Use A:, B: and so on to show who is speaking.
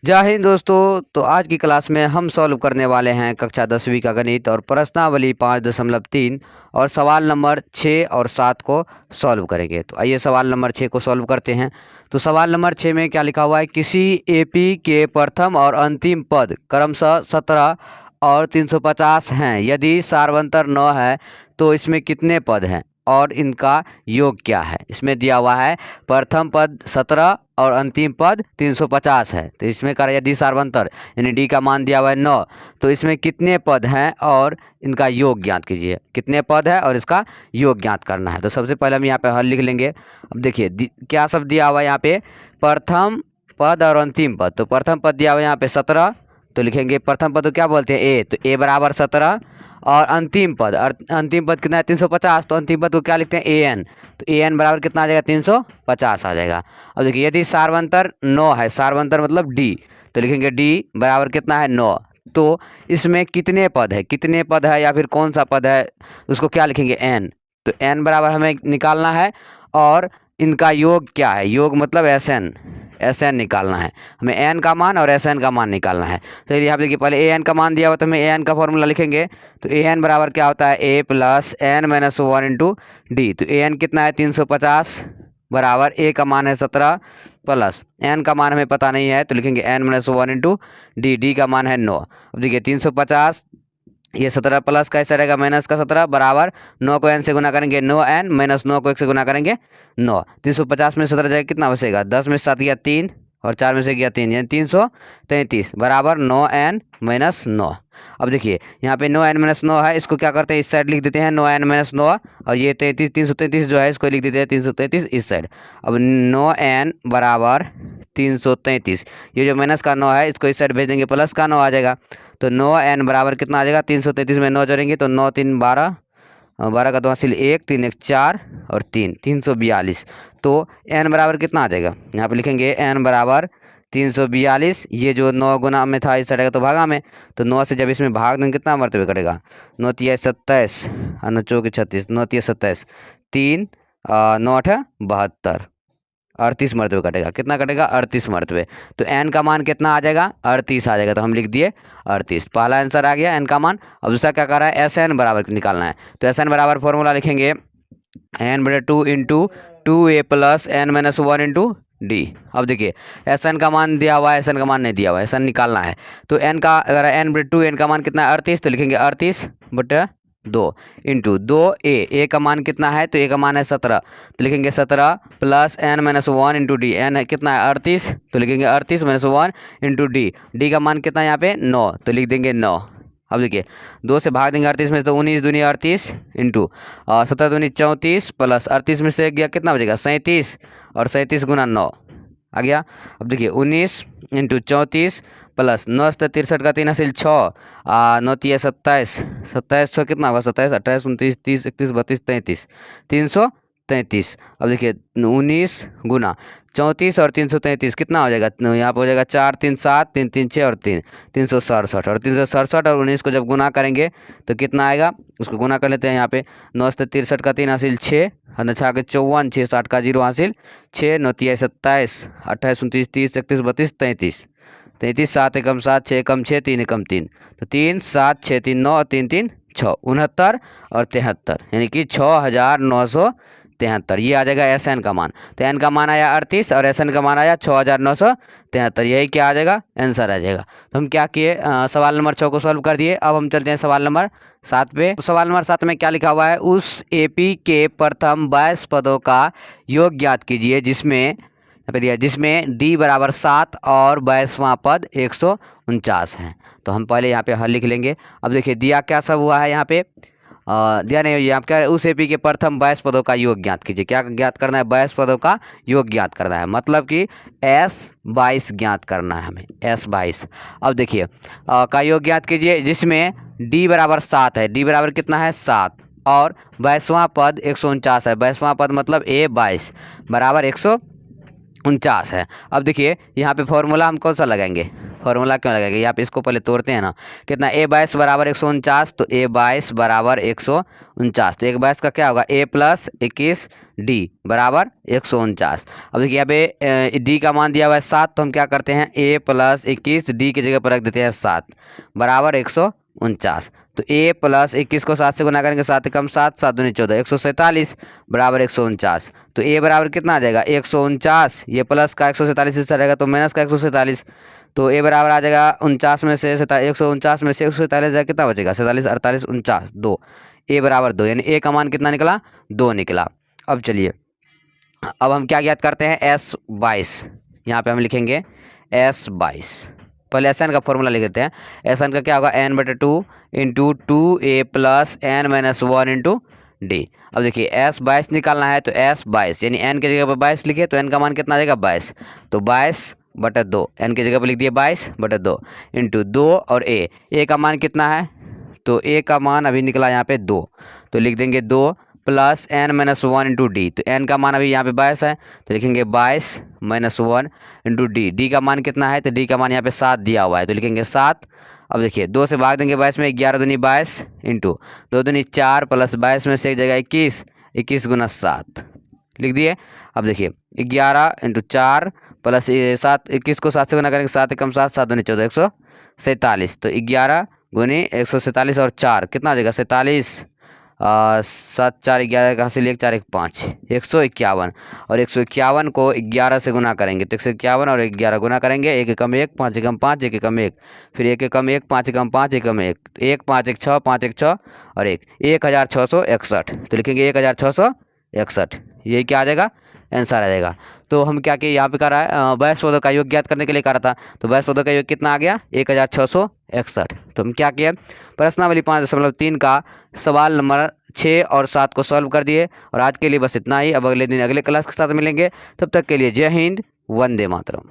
A: जय हिंद दोस्तों। तो आज की क्लास में हम सॉल्व करने वाले हैं कक्षा 10वीं का गणित और प्रश्नावली 5.3 और सवाल नंबर 6 और 7 को सॉल्व करेंगे। तो आइए सवाल नंबर 6 को सॉल्व करते हैं। तो सवाल नंबर 6 में क्या लिखा हुआ है, किसी एपी के प्रथम और अंतिम पद क्रमशः 17 और 350 हैं। यदि सार्वंतर 9 है तो इसमें कितने पद हैं और इनका योग क्या है। इसमें दिया हुआ है प्रथम पद 17 और अंतिम पद 350 है। तो इसमें कर यदि सार्वंतर यानी डी का मान दिया हुआ है 9, तो इसमें कितने पद हैं और इनका योग ज्ञात कीजिए। कितने पद है और इसका योग ज्ञात करना है। तो सबसे पहले हम यहाँ पे हल लिख लेंगे। अब देखिए क्या सब दिया हुआ है यहाँ पे, प्रथम पद और अंतिम पद। तो प्रथम पद दिया हुआ है यहाँ पे 17, तो लिखेंगे प्रथम पद को क्या बोलते हैं ए, तो ए बराबर 17 और अंतिम पद कितना है 350, तो अंतिम पद को क्या लिखते हैं ए एन, तो ए एन बराबर कितना आ जाएगा 350 आ जाएगा। अब देखिए यदि सार्वंतर 9 है, सार्वंतर मतलब डी, तो लिखेंगे डी बराबर कितना है 9। तो इसमें कितने पद है या फिर कौन सा पद है उसको क्या लिखेंगे एन, तो एन बराबर हमें निकालना है और इनका योग क्या है, योग मतलब एस एन निकालना है हमें, एन का मान और एस एन का मान निकालना है। तो यहाँ देखिए पहले ए एन का मान दिया हुआ तो हमें ए एन का फॉर्मूला लिखेंगे। तो ए एन बराबर क्या होता है A plus N minus 1 into D. तो ए एन कितना है 350 बराबर ए का मान है 17 प्लस एन का मान हमें पता नहीं है तो लिखेंगे n minus 1 into d, d का मान है 9। अब देखिए 350 ये 17 प्लस कैसे रहेगा माइनस का 17 बराबर 9 को एन से गुना करेंगे 9 एन माइनस 9 को 1 से गुना करेंगे 9। 350 में 17 जाएगा कितना बचेगा, 10 में 7 गया 3 और 4 में से गया 3 यानी 333 बराबर 9 एन माइनस 9। अब देखिए यहाँ पे 9 एन माइनस 9 है, इसको क्या करते हैं इस साइड लिख देते हैं 9 एन माइनस 9 और ये 333 जो है इसको लिख देते हैं 333 इस साइड। अब 9 एन बराबर 333, ये जो माइनस का 9 है इसको इस साइड भेज देंगे, प्लस का 9 आ जाएगा। तो 9 एन बराबर कितना आ जाएगा 333 में 9 जोड़ेंगे तो 9 3 12, 12 का 2 हासिल 1, 3 1 4 और 3 342। तो एन बराबर कितना आ जाएगा, यहाँ पे लिखेंगे एन बराबर 342। ये जो 9 गुना में था इस चढ़ेगा तो भागा में, तो 9 से जब इसमें भाग देंगे कितना मरतबे कटेगा, 9 तिया 27 और 9 चौके 36, 9 तिया 27 3 9 8 72, 38 मरतबे कटेगा। कितना कटेगा 38 मरतबे। तो एन का मान कितना आ जाएगा 38 आ जाएगा, तो हम लिख दिए 38। पहला आंसर आ गया एन का मान। अब दूसरा क्या कर रहा है एस एन बराबर निकालना है। तो एस एन बराबर फॉर्मूला लिखेंगे एन बटे 2 into 2a plus N minus 1 into d. अब देखिए एस एन का मान दिया हुआ है, एस एन का मान नहीं दिया हुआ है, एस एन निकालना है। तो एन का अगर एन बटे 2 एन का मान कितना है 38, तो लिखेंगे 38 बटे 2 इंटू 2 ए का मान कितना है, तो ए का मान है 17, तो लिखेंगे 17 plus N minus 1 into d. N है कितना है 38, तो लिखेंगे 38 माइनस 1 इंटू डी। डी का मान कितना है यहाँ पे 9, तो लिख देंगे 9। अब देखिए 2 से भाग देंगे 38 में तो 19 दूनी 38 इंटू 17 दूनी 34 प्लस 38 में से गया कितना बचेगा 37 और 37 गुना 9 आ गया। अब देखिए 19 इंटू 34 प्लस 9 से 63 का 3 हासिल 6, 9 तिया 27, 27 6 कितना होगा 27 28 29 30 31 32 33 333। अब देखिए 19 गुना 34 और 333 कितना हो जाएगा, यहाँ पर हो जाएगा 4 3 7 3 3 6 और 3 367 और 367 और 19 को जब गुना करेंगे तो कितना आएगा, उसको गुना कर लेते हैं। यहाँ पे 9 से 63 का 3 हासिल 6 और 6 के 54 6 60 का 0 हासिल 6 9 तिया 27 28 29 30 31 32 33 33 7 एकम 7 6 एकम 6 3 एकम 3, तो 3 7 6 3 9 3 3 6 69 और 73 यानी कि 6973। ये आ जाएगा एस एन का मान। तो एन का मान आया 38 और एस एन का मान आया 6973, यही क्या आ जाएगा आंसर आ जाएगा। तो हम क्या किए सवाल नंबर 6 को सॉल्व कर दिए। अब हम चलते हैं सवाल नंबर 7 पे। तो सवाल नंबर 7 में क्या लिखा हुआ है, उस एपी के प्रथम 22 पदों का योग ज्ञात कीजिए जिसमें डी बराबर 7 और 22वां पद 149 है। तो हम पहले यहाँ पे हल लिख लेंगे। अब देखिए दिया क्या सब हुआ है यहाँ पे, दिया नहीं हुई आप क्या, उस एपी के प्रथम 22 पदों का योग ज्ञात कीजिए। क्या ज्ञात करना है 22 पदों का योग ज्ञात करना है, मतलब कि S22 ज्ञात करना है हमें, S22। अब देखिए का योग ज्ञात कीजिए जिसमें डी बराबर 7 है, डी बराबर कितना है 7 और 22वां पद 149 है। 22वां पद मतलब A22 बराबर 149 है। अब देखिए यहाँ पे फॉर्मूला हम कौन सा लगाएंगे, फॉर्मूला क्यों लगाएंगे, यहाँ पे इसको पहले तोड़ते हैं ना। कितना ए 22 बराबर 149, तो ए 22 बराबर 149, तो 1/22 का क्या होगा a + 21 d बराबर 149। अब देखिए यहाँ पे d का मान दिया हुआ है 7, तो हम क्या करते हैं a + 21 d की जगह पर रख देते हैं 7 बराबर 149। तो a + 21 को 7 से गुना करेंगे, 7 कम 7, 7 दूनी 14, 147 बराबर 149। तो a बराबर कितना आ जाएगा 149, ये प्लस का 147 हिस्सा रहेगा तो माइनस का 147, तो a बराबर आ जाएगा 49 में से 149 में से 147 जाएगा, कितना बचेगा 47, 48, 49, 2, a बराबर 2, यानी a का मान कितना निकला 2 निकला। अब चलिए अब हम क्या ज्ञात करते हैं S22, यहाँ पे हम लिखेंगे S22, पहले एस एन का फॉर्मूला लिख देते हैं। एस एन का क्या होगा n/2 into 2a + n-1 into d. अब देखिए S22 निकालना है तो S22 यानी n की जगह पर 22 लिखे तो n का मान कितना आ जाएगा 22, तो 22/2, n की जगह पर लिख दिए 22/2 इंटू 2 और a का मान कितना है, तो a का मान अभी निकला यहाँ पे 2, तो लिख देंगे 2 + n-1 इंटू डी। तो n का मान अभी यहाँ पे 22 है तो लिखेंगे 22 - 1 इंटू डी। डी का मान कितना है, तो डी का मान यहाँ पे 7 दिया हुआ है तो लिखेंगे 7। अब देखिए 2 से भाग देंगे 22 में, 11 दूनी 22 इंटू 2 दूनी 4 + 22 में से एक जगह 21, 21 × 7 लिख दिए। अब देखिए 11 इंटू 4 + 7, 21 को 7 से गुना करेंगे, 7 कम 7, 7 दूनी 14, 147, तो 11 × 147 और 4 कितना आ जाएगा 47, 7 4 11 का हासिल 1 4 1 5, 151, और 151 को 11 से गुना करेंगे तो 151 और 11 गुना करेंगे, 1 कम 1 5 कम 5 1 कम 1, फिर 1 कम 1 5 कम 5 1 कम 1, 1 5 1 6 5 1 6 और 1 1661, तो लिखेंगे 1661, यही क्या आ जाएगा आंसर आ जाएगा। तो हम क्या किए यहाँ पे कर रहा है बैस पौधों का योग ज्ञात करने के लिए कर रहा था, तो बैस पौधों का योग कितना आ गया 1661। तो हम क्या किए प्रश्नावली 5.3 का सवाल नंबर 6 और 7 को सॉल्व कर दिए। और आज के लिए बस इतना ही, अब अगले दिन अगले क्लास के साथ मिलेंगे, तब तक के लिए जय हिंद, वंदे मातरम।